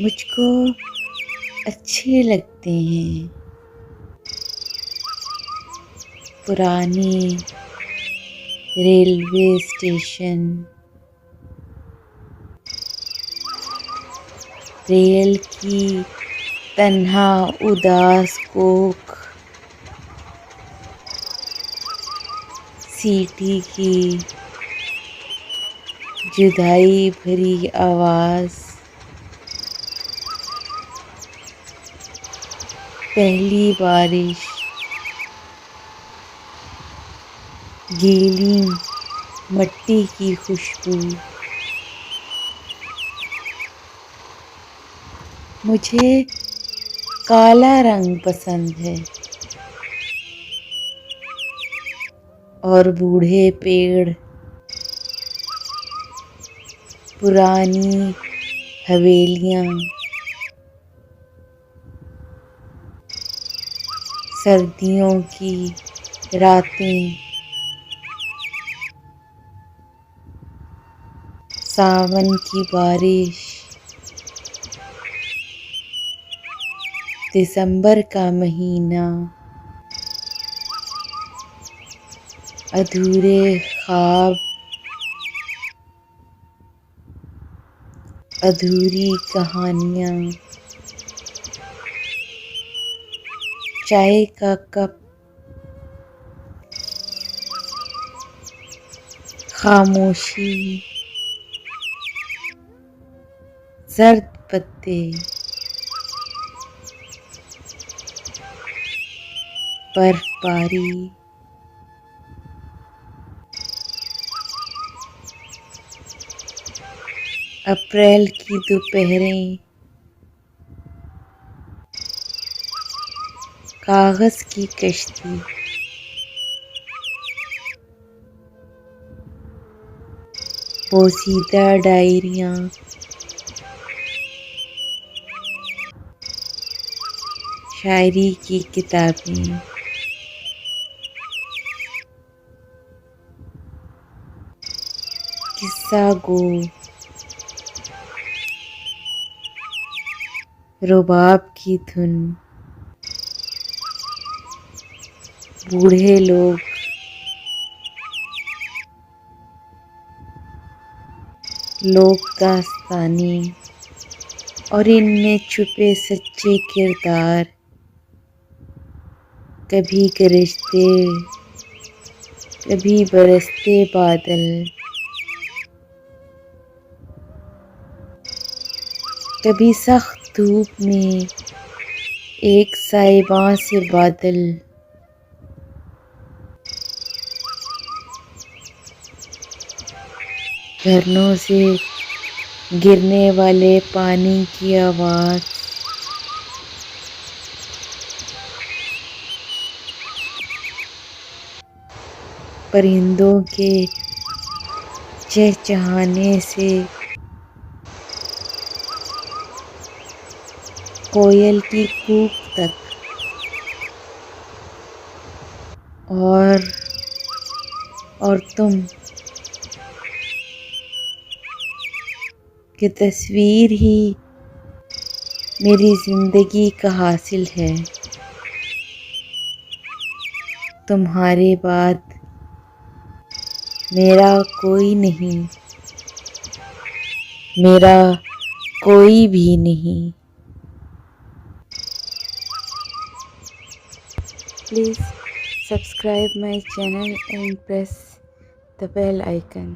मुझको अच्छे लगते हैं। पुराने रेलवे स्टेशन, रेल की तन्हा उदास कोख, सीटी की जुदाई भरी आवाज़, पहली बारिश, गीली मट्टी की खुशबू। मुझे काला रंग पसंद है और बूढ़े पेड़, पुरानी हवेलियाँ, सर्दियों की रातें, सावन की बारिश, दिसंबर का महीना, अधूरे ख्वाब, अधूरी कहानियाँ, चाय का कप, खामोशी, जर्द पत्ते, बर्फबारी, अप्रैल की दोपहरें, कागज की कश्ती, पोसीदा डायरियाँ, शायरी की किताबें, किस्सा गो, रुबाब की धुन, बूढ़े लोग, लोक दास्तानी और इनमें छुपे सच्चे किरदार, कभी गरजते, कभी बरसते बादल, कभी सख्त धूप में एक साइबां से बादल, झरनों से गिरने वाले पानी की आवाज़, परिंदों के चहचहाने से कोयल की कूक तक, और तुम की तस्वीर ही मेरी ज़िंदगी का हासिल है। तुम्हारे बाद मेरा कोई नहीं, मेरा कोई भी नहीं। Please subscribe my channel and press the bell icon.